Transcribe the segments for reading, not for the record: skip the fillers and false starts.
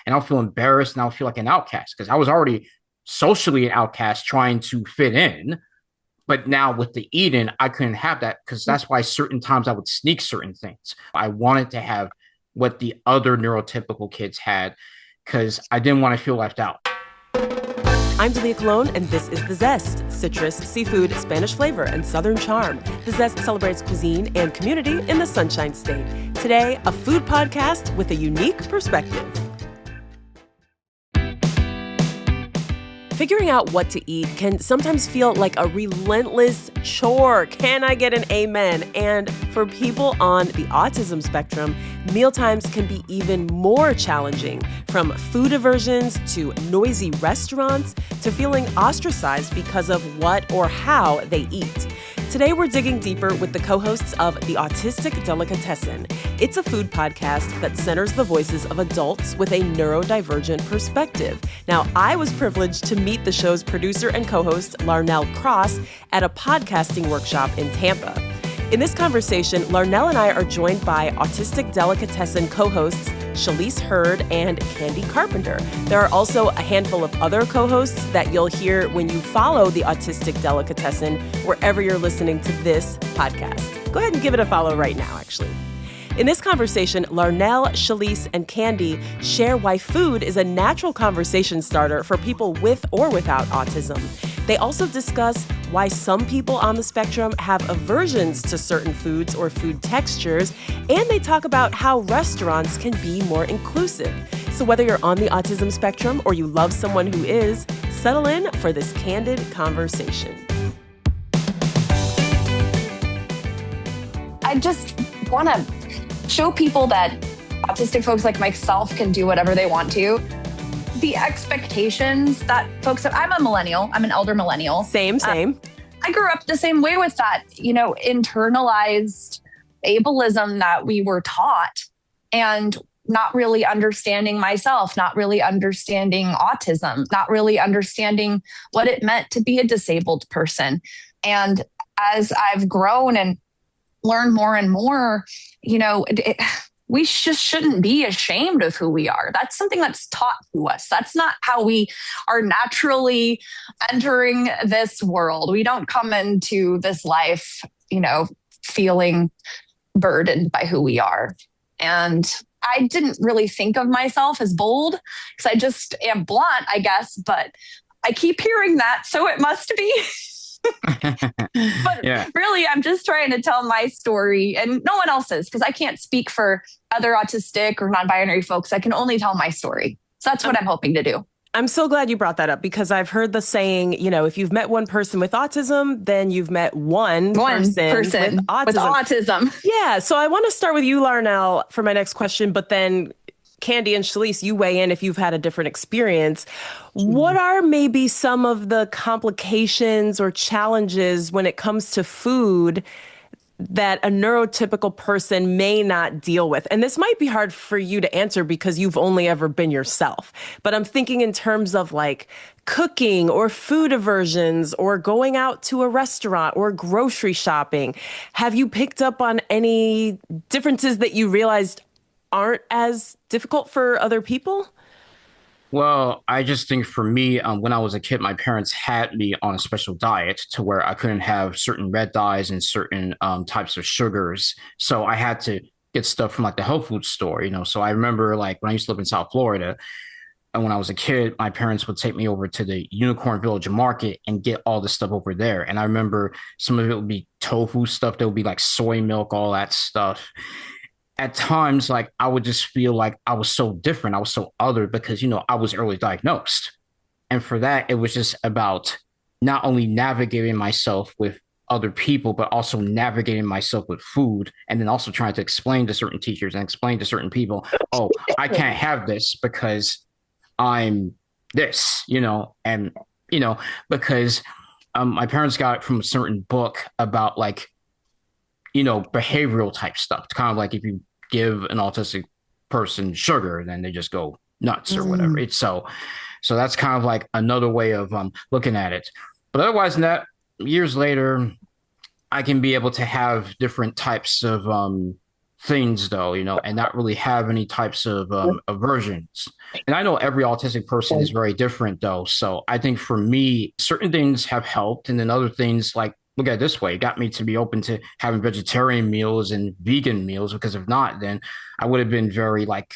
and I'll feel embarrassed and I'll feel like an outcast because I was already socially an outcast trying to fit in. But now with the eating, I couldn't have that because that's why certain times I would sneak certain things. I wanted to have what the other neurotypical kids had because I didn't want to feel left out. I'm Dalia Colon, and this is The Zest. Citrus, seafood, Spanish flavor, and Southern charm. The Zest celebrates cuisine and community in the Sunshine State. Today, a food podcast with a unique perspective. Figuring out what to eat can sometimes feel like a relentless chore. Can I get an amen? And for people on the autism spectrum, mealtimes can be even more challenging, from food aversions to noisy restaurants to feeling ostracized because of what or how they eat. Today, we're digging deeper with the co-hosts of the Autistic Delicatessen. It's a food podcast that centers the voices of adults with a neurodivergent perspective. Now, I was privileged to meet the show's producer and co-host, Larrnell Cross, at a podcasting workshop in Tampa. In this conversation, Larrnell and I are joined by Autistic Delicatessen co-hosts Shalese and Candi Carpenter. There are also a handful of other co-hosts that you'll hear when you follow the Autistic Delicatessen wherever you're listening to this podcast. Go ahead and give it a follow right now, actually. In this conversation, Larrnell, Shalese, and Candi share why food is a natural conversation starter for people with or without autism. They also discuss why some people on the spectrum have aversions to certain foods or food textures, and they talk about how restaurants can be more inclusive. So whether you're on the autism spectrum or you love someone who is, settle in for this candid conversation. I just want to show people that autistic folks like myself can do whatever they want to. The expectations that folks have, I'm a millennial, I'm an elder millennial. Same. I grew up the same way with that, internalized ableism that we were taught and not really understanding myself, not really understanding autism, not really understanding what it meant to be a disabled person. And as I've grown and learned more and more, we just shouldn't be ashamed of who we are. That's something that's taught to us. That's not how we are naturally entering this world. We don't come into this life, feeling burdened by who we are. And I didn't really think of myself as bold because I just am blunt, I guess, but I keep hearing that, so it must be. But yeah. Really, I'm just trying to tell my story and no one else's, because I can't speak for other autistic or non-binary folks. I can only tell my story. So that's what I'm hoping to do. I'm so glad you brought that up, because I've heard the saying, if you've met one person with autism, then you've met one person with autism. Yeah. So I want to start with you, Larrnell, for my next question, but then Candi and Shalese, you weigh in if you've had a different experience. What are maybe some of the complications or challenges when it comes to food that a neurotypical person may not deal with? And this might be hard for you to answer because you've only ever been yourself. But I'm thinking in terms of like cooking or food aversions or going out to a restaurant or grocery shopping. Have you picked up on any differences that you realized aren't as difficult for other people? Well, I just think for me, when I was a kid, my parents had me on a special diet to where I couldn't have certain red dyes and certain types of sugars. So I had to get stuff from like the health food store, So I remember like when I used to live in South Florida, and when I was a kid, my parents would take me over to the Unicorn Village Market and get all the stuff over there. And I remember some of it would be tofu stuff. There would be like soy milk, all that stuff. At times, like I would just feel like I was so different. I was so other because, I was early diagnosed. And for that, it was just about not only navigating myself with other people, but also navigating myself with food. And then also trying to explain to certain teachers and explain to certain people, oh, I can't have this because I'm this, because my parents got it from a certain book about like, behavioral type stuff. Kind of like if you give an autistic person sugar, then they just go nuts or whatever. It's so that's kind of like another way of looking at it. But otherwise than that, years later, I can be able to have different types of things though, and not really have any types of aversions. And I know every autistic person is very different though. So I think for me, certain things have helped, and then other things, like, look at it this way, it got me to be open to having vegetarian meals and vegan meals, because if not, then I would have been very like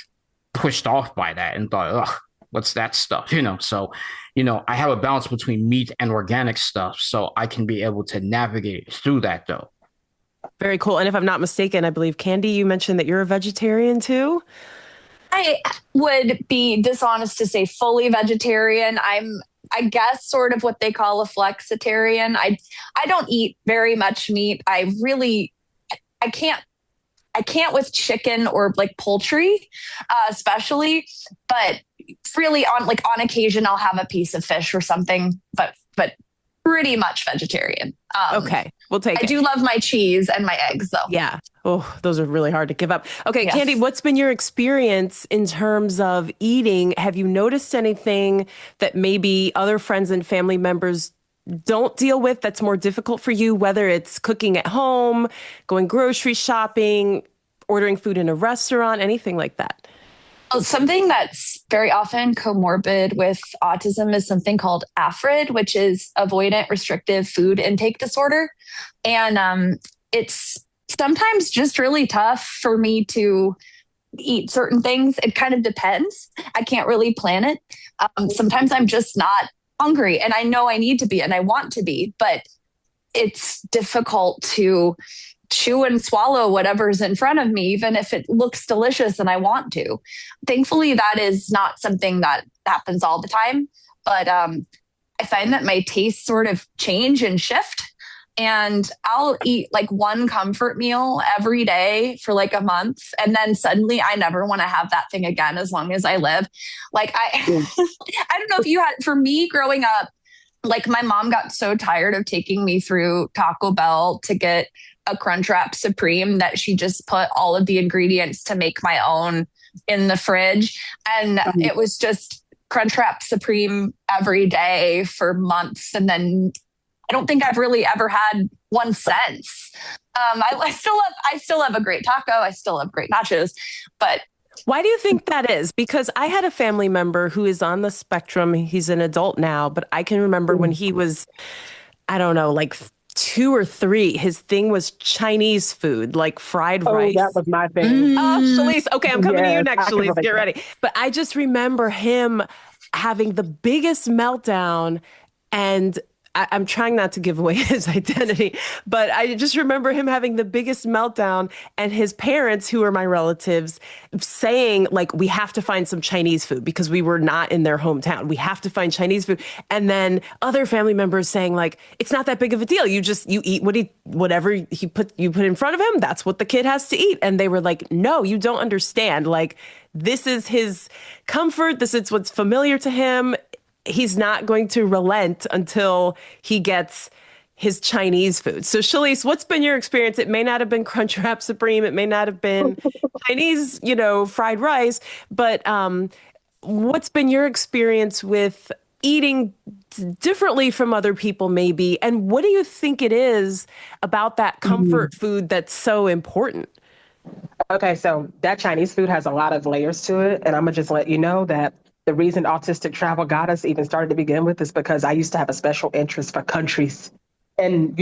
pushed off by that and thought, ugh, what's that stuff? So, I have a balance between meat and organic stuff, so I can be able to navigate through that though. Very cool. And if I'm not mistaken, I believe, Candi, you mentioned that you're a vegetarian too. I would be dishonest to say fully vegetarian. I guess, sort of what they call a flexitarian. I don't eat very much meat. I can't with chicken or like poultry, especially. But really, on occasion, I'll have a piece of fish or something. But pretty much vegetarian. Okay, we'll take it. I do love my cheese and my eggs, though. Yeah. Oh, those are really hard to give up. Okay, Yes. Candi, what's been your experience in terms of eating? Have you noticed anything that maybe other friends and family members don't deal with that's more difficult for you, whether it's cooking at home, going grocery shopping, ordering food in a restaurant, anything like that? Well, something that's very often comorbid with autism is something called AFRID, which is avoidant restrictive food intake disorder. And it's sometimes just really tough for me to eat certain things. It kind of depends. I can't really plan it. Sometimes I'm just not hungry, and I know I need to be and I want to be, but it's difficult to chew and swallow whatever's in front of me, even if it looks delicious and I want to. Thankfully, that is not something that happens all the time, but I find that my tastes sort of change and shift. And I'll eat like one comfort meal every day for like a month. And then suddenly I never want to have that thing again as long as I live. Like I don't know if you had, for me growing up, like my mom got so tired of taking me through Taco Bell to get a Crunchwrap Supreme that she just put all of the ingredients to make my own in the fridge. And it was just Crunchwrap Supreme every day for months. And then I don't think I've really ever had one since. I still have a great taco. I still have great nachos, but why do you think that is? Because I had a family member who is on the spectrum. He's an adult now, but I can remember when he was, I don't know, like 2 or 3, his thing was Chinese food, like fried rice. That was my thing. Oh, Shalese. Okay, I'm coming to you next, I can Shalese. relate Get to that. ready. But I just remember him having the biggest meltdown, and I'm trying not to give away his identity, but I just remember him having the biggest meltdown, and his parents, who are my relatives, saying like, we have to find some Chinese food because we were not in their hometown. We have to find Chinese food. And then other family members saying like, it's not that big of a deal. You eat whatever you put in front of him. That's what the kid has to eat. And they were like, no, you don't understand. Like, this is his comfort. This is what's familiar to him. He's not going to relent until he gets his Chinese food. So Shalese, what's been your experience? It may not have been Crunchwrap Supreme. It may not have been Chinese, fried rice, but what's been your experience with eating differently from other people maybe? And what do you think it is about that comfort food that's so important? Okay, so that Chinese food has a lot of layers to it. And I'm going to just let you know that the reason autistic travel got us even started to begin with is because I used to have a special interest for countries and,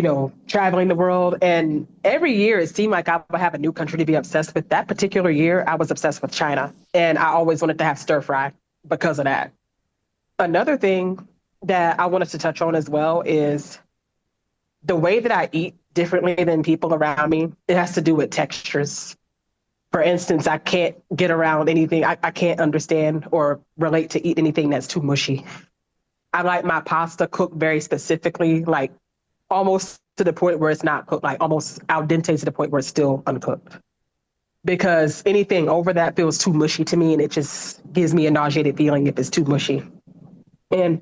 traveling the world. And every year it seemed like I would have a new country to be obsessed with. That particular year, I was obsessed with China. And I always wanted to have stir fry because of that. Another thing that I wanted to touch on as well is the way that I eat differently than people around me. It has to do with textures. For instance, I can't get around anything. I can't understand or relate to eat anything that's too mushy. I like my pasta cooked very specifically, like almost to the point where it's not cooked, like almost al dente to the point where it's still uncooked. Because anything over that feels too mushy to me, and it just gives me a nauseated feeling if it's too mushy. And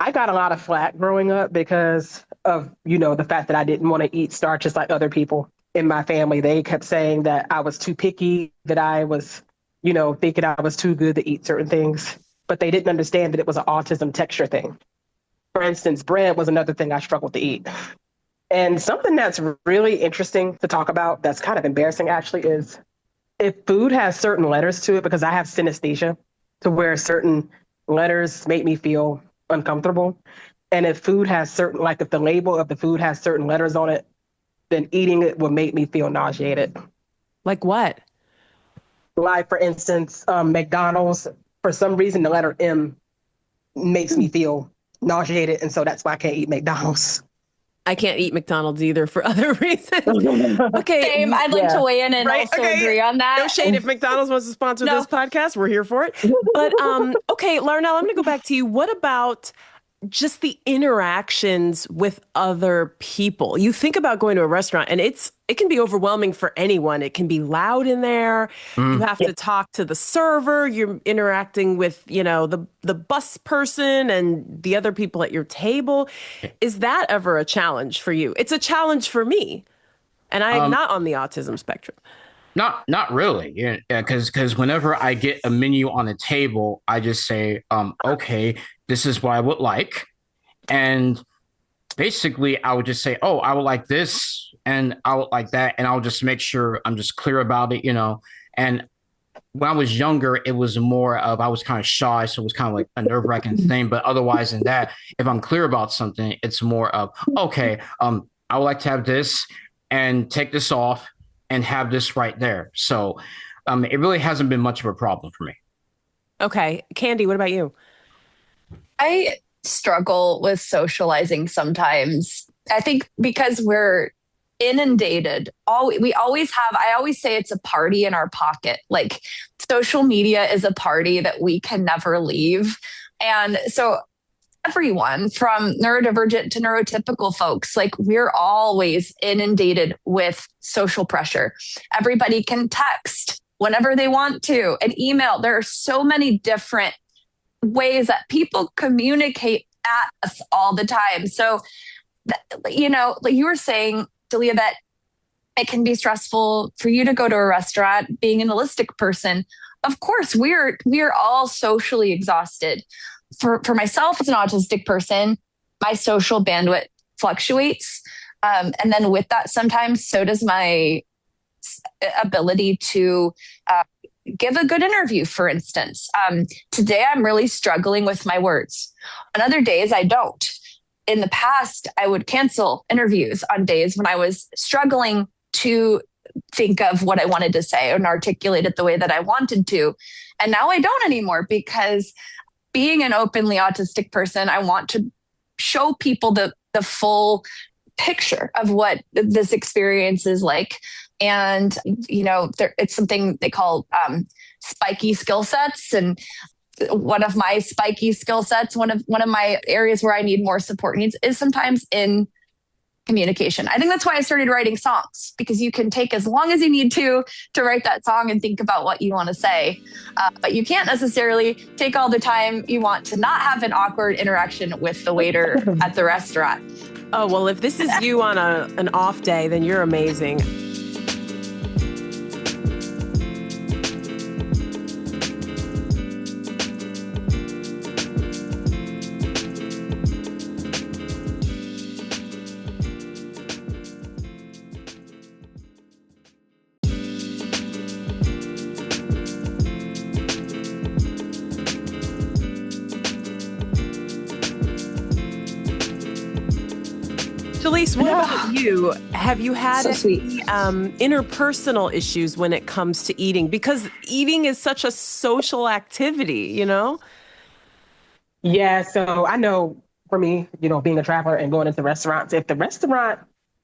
I got a lot of flack growing up because of, the fact that I didn't want to eat starches like other people. In my family, they kept saying that I was too picky, that I was, thinking I was too good to eat certain things, but they didn't understand that it was an autism texture thing. For instance, bread was another thing I struggled to eat. And something that's really interesting to talk about, that's kind of embarrassing actually, is if food has certain letters to it, because I have synesthesia to where certain letters make me feel uncomfortable. And if food has certain, like if the label of the food has certain letters on it, then eating it will make me feel nauseated. Like what? Like, for instance, McDonald's, for some reason, the letter M makes me feel nauseated. And so that's why I can't eat McDonald's. I can't eat McDonald's either for other reasons. Okay. Same. I'd like to weigh in and also agree on that. No shade. If McDonald's wants to sponsor this podcast, we're here for it. But okay, Larrnell, I'm going to go back to you. What about just the interactions with other people? You think about going to a restaurant and it can be overwhelming for anyone. It can be loud in there. You have to talk to the server. You're interacting with, the bus person and the other people at your table. Is that ever a challenge for you? It's a challenge for me. And I'm not on the autism spectrum. Not really. Yeah, because whenever I get a menu on the table, I just say, okay, this is what I would like. And basically I would just say, oh, I would like this and I would like that. And I'll just make sure I'm just clear about it, And when I was younger, it was more of, I was kind of shy. So it was kind of like a nerve-wracking thing. But otherwise than that, if I'm clear about something, it's more of, okay, I would like to have this and take this off and have this right there. So it really hasn't been much of a problem for me. Okay. Candi, what about you? I struggle with socializing sometimes. I think because we're inundated. I always say it's a party in our pocket. Like, social media is a party that we can never leave. And so everyone from neurodivergent to neurotypical folks, like, we're always inundated with social pressure. Everybody can text whenever they want to, and email. There are so many different ways that people communicate at us all the time. So, like you were saying, Dalia, that it can be stressful for you to go to a restaurant, being an holistic person. Of course, we're all socially exhausted. For myself as an autistic person, my social bandwidth fluctuates. And then with that, sometimes so does my ability to give a good interview, for instance. Today, I'm really struggling with my words. On other days, I don't. In the past, I would cancel interviews on days when I was struggling to think of what I wanted to say and articulate it the way that I wanted to. And now I don't anymore, because being an openly autistic person, I want to show people the full picture of what this experience is like. And, it's something they call spiky skill sets. And one of my spiky skill sets, one of my areas where I need more support needs is sometimes in communication. I think that's why I started writing songs, because you can take as long as you need to write that song and think about what you want to say. But you can't necessarily take all the time you want to not have an awkward interaction with the waiter at the restaurant. Oh, well, if this is you on an off day, then you're amazing. Shalese, what about you? Have you had any interpersonal issues when it comes to eating? Because eating is such a social activity, Yeah, so I know for me, being a traveler and going into restaurants, if the restaurant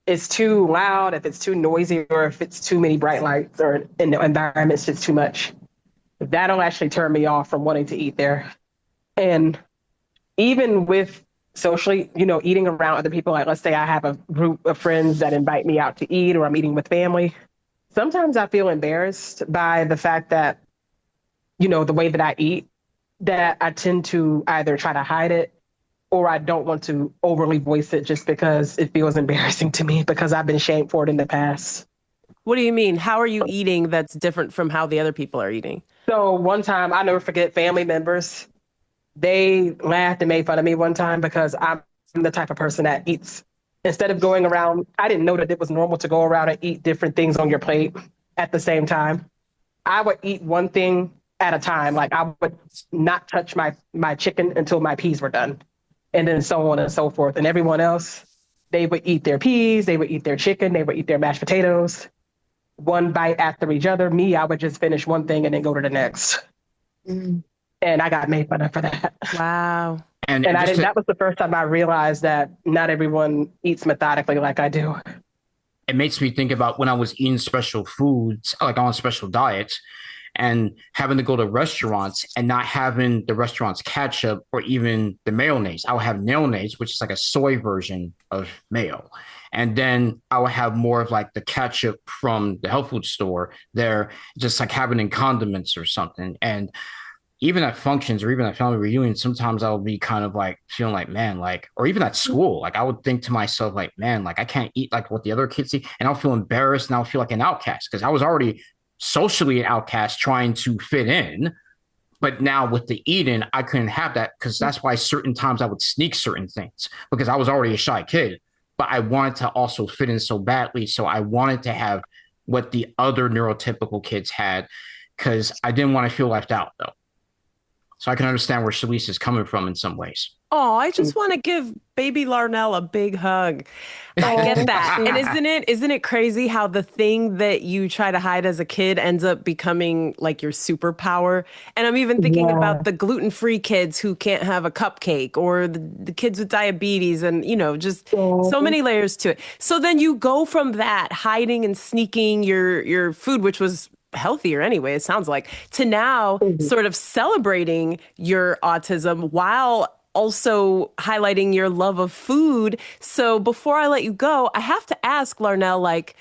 is too loud, if it's too noisy, or if it's too many bright lights, or in the environment's just too much, that'll actually turn me off from wanting to eat there. And even with socially, eating around other people, like let's say I have a group of friends that invite me out to eat, or I'm eating with family, sometimes I feel embarrassed by the fact that, the way that I eat, that I tend to either try to hide it, or I don't want to overly voice it just because it feels embarrassing to me, because I've been shamed for it in the past. What do you mean? How are you eating that's different from how the other people are eating? So one time, I'll never forget, family members, they laughed and made fun of me one time because I'm the type of person that eats instead of going around, I didn't know that it was normal to go around and eat different things on your plate at the same time. I would eat one thing at a time. Like I would not touch my chicken until my peas were done, and then so on and so forth. And everyone else, they would eat their peas, they would eat their chicken, they would eat their mashed potatoes, one bite after each other. Me, I would just finish one thing and then go to the next. Mm. And I got made fun of for that. Wow. And that was the first time I realized that not everyone eats methodically like I do. It makes me think about when I was eating special foods, like on special diets, and having to go to restaurants and not having the restaurant's ketchup or even the mayonnaise. I would have mayonnaise, which is like a soy version of mayo. And then I would have more of like the ketchup from the health food store there, just like having in condiments or something. And even at functions or even at family reunions, sometimes I would be kind of like feeling like, man, like, or even at school, like I would think to myself, like, man, like I can't eat like what the other kids eat. And I'll feel embarrassed and I'll feel like an outcast because I was already socially an outcast trying to fit in. But now with the eating, I couldn't have that because that's why certain times I would sneak certain things because I was already a shy kid. But I wanted to also fit in so badly. So I wanted to have what the other neurotypical kids had because I didn't want to feel left out, though. So I can understand where Shalese is coming from in some ways. Oh, I just want to give baby Larrnell a big hug. I get that. And isn't it crazy how the thing that you try to hide as a kid ends up becoming like your superpower? And I'm even thinking about the gluten-free kids who can't have a cupcake or the kids with diabetes and, just so many layers to it. So then you go from that hiding and sneaking your food, which was healthier anyway, it sounds like, to now sort of celebrating your autism while also highlighting your love of food. So before I let you go, I have to ask Larrnell, like,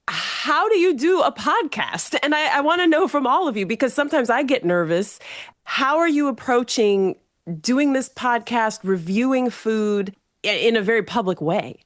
how do you do a podcast? And I want to know from all of you, because sometimes I get nervous. How are you approaching doing this podcast, reviewing food in a very public way?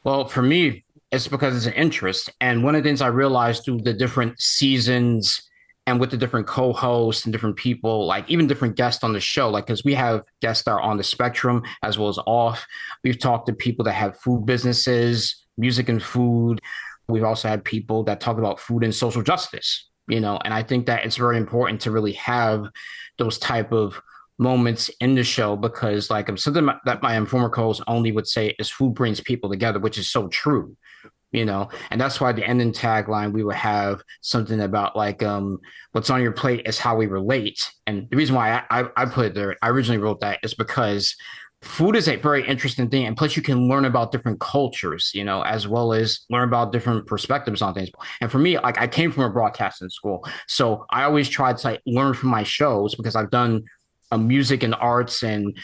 Well, for me, it's because it's an interest. And one of the things I realized through the different seasons and with the different co-hosts and different people, like even different guests on the show, like, because we have guests that are on the spectrum as well as off. We've talked to people that have food businesses, music and food. We've also had people that talk about food and social justice, and I think that it's very important to really have those type of moments in the show because like something that my former co-host only would say is food brings people together, which is so true. And that's why the ending tagline, we would have something about like, what's on your plate is how we relate. And the reason why I put it there, I originally wrote that is because food is a very interesting thing. And plus you can learn about different cultures, as well as learn about different perspectives on things. And for me, like I came from a broadcasting school. So I always tried to like learn from my shows because I've done music and arts and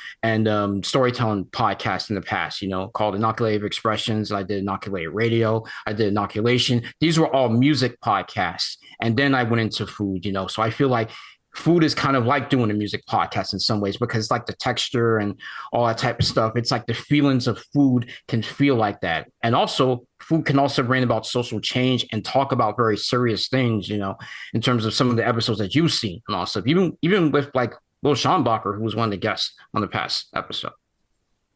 storytelling podcast in the past, called Inoculative Expressions. I did Inoculated Radio. I did Inoculation. These were all music podcasts. And then I went into food, so I feel like food is kind of like doing a music podcast in some ways because it's like the texture and all that type of stuff. It's like the feelings of food can feel like that. And also food can also bring about social change and talk about very serious things, in terms of some of the episodes that you've seen and all stuff, even with like Will Schombacher, who was one of the guests on the past episode.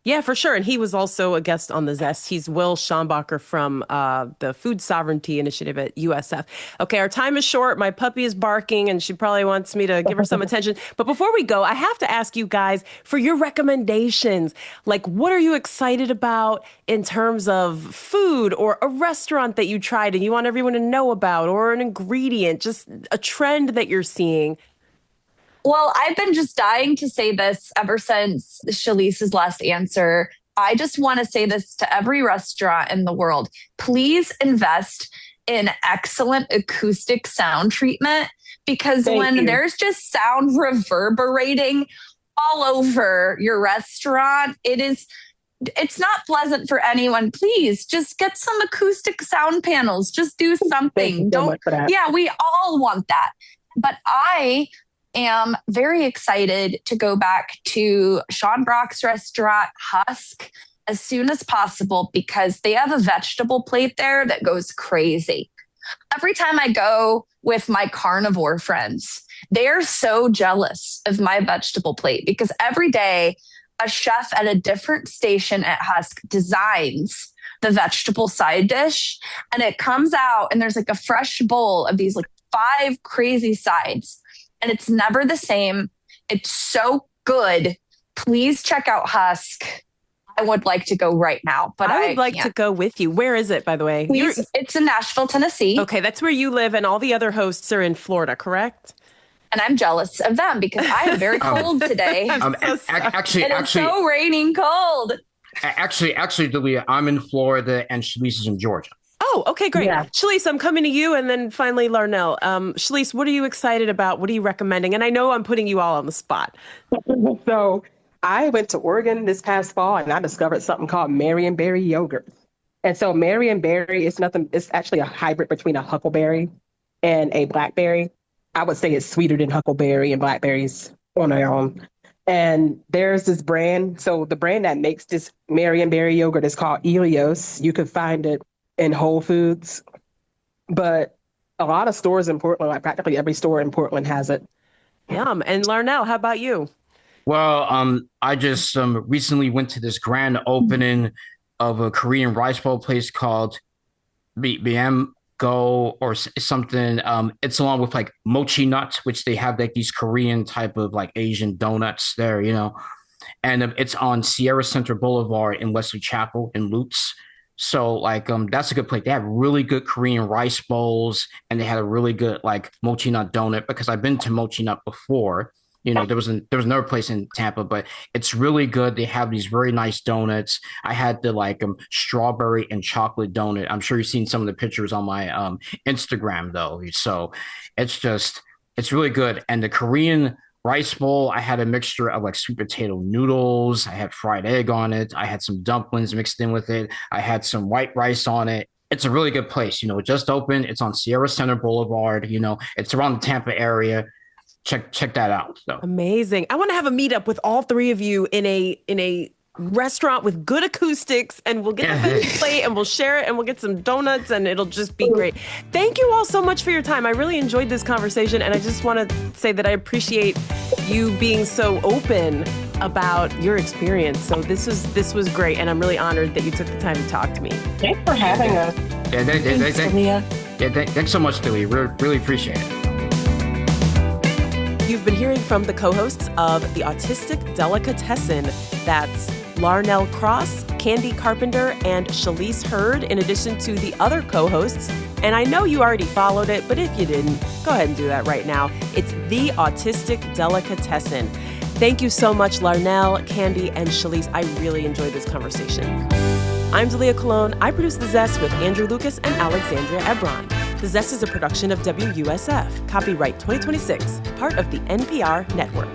Yeah, for sure. And he was also a guest on the Zest. He's Will Schombacher from the Food Sovereignty Initiative at USF. Okay, our time is short. My puppy is barking, and she probably wants me to give her some attention. But before we go, I have to ask you guys for your recommendations. Like, what are you excited about in terms of food or a restaurant that you tried and you want everyone to know about, or an ingredient, just a trend that you're seeing? Well, I've been just dying to say this ever since Shalese's last answer. I just want to say this to every restaurant in the world. Please invest in excellent acoustic sound treatment because there's just sound reverberating all over your restaurant, it's not pleasant for anyone. Please just get some acoustic sound panels. Just do something. Yeah, we all want that. But I am very excited to go back to Sean Brock's restaurant, Husk, as soon as possible because they have a vegetable plate there that goes crazy. Every time I go with my carnivore friends, they're so jealous of my vegetable plate because every day a chef at a different station at Husk designs the vegetable side dish, and it comes out and there's like a fresh bowl of these like 5 crazy sides, and it's never the same. It's so good. Please check out Husk. I would like to go right now, but I would like to go with you. Where is it, by the way? It's in Nashville, Tennessee. Okay, that's where you live, and all the other hosts are in Florida, correct? And I'm jealous of them because I am very cold today. Actually, it's so raining cold. Actually, Dalia, I'm in Florida and Shalese is in Georgia. Oh, okay, great. Yeah. Shalese, I'm coming to you, and then finally Larrnell. Shalese, what are you excited about? What are you recommending? And I know I'm putting you all on the spot. So I went to Oregon this past fall and I discovered something called Marionberry yogurt. And so Marionberry is it's actually a hybrid between a huckleberry and a blackberry. I would say it's sweeter than huckleberry and blackberries on their own. And there's this brand. So the brand that makes this Marionberry yogurt is called Elios. You can find it in Whole Foods, but a lot of stores in Portland, like practically every store in Portland has it. Yum. And Larrnell, how about you? Well, I just recently went to this grand opening of a Korean rice bowl place called BM Go or something. It's along with like mochi nuts, which they have like these Korean type of like Asian donuts there, and it's on Sierra Center Boulevard in Wesley Chapel in Lutz. So like that's a good place. They have really good Korean rice bowls, and they had a really good like mochi nut donut because I've been to mochi nut before. There was another place in Tampa, but it's really good. They have these very nice donuts. I had the like strawberry and chocolate donut. I'm sure you've seen some of the pictures on my Instagram though. So it's really good. And the Korean rice bowl, I had a mixture of like sweet potato noodles. I had fried egg on it. I had some dumplings mixed in with it. I had some white rice on it. It's a really good place. It just opened. It's on Sierra Center Boulevard. It's around the Tampa area. Check that out. So. Amazing. I want to have a meetup with all 3 of you in a restaurant with good acoustics, and we'll get the food plate and we'll share it and we'll get some donuts and it'll just be great. Thank you all so much for your time. I really enjoyed this conversation, and I just want to say that I appreciate you being so open about your experience. So this was great, and I'm really honored that you took the time to talk to me. Thanks for having us. Thanks so much, Dalia. Really appreciate it. You've been hearing from the co-hosts of the Autistic Delicatessen. That's Larrnell Cross, Candi Carpenter, and Shalese Hurd, in addition to the other co-hosts. And I know you already followed it, but if you didn't, go ahead and do that right now. It's the Autistic Delicatessen. Thank you so much, Larrnell, Candi, and Shalese. I really enjoyed this conversation. I'm Dalia Colon. I produce The Zest with Andrew Lucas and Alexandria Ebron. The Zest is a production of WUSF. Copyright 2026, part of the NPR network.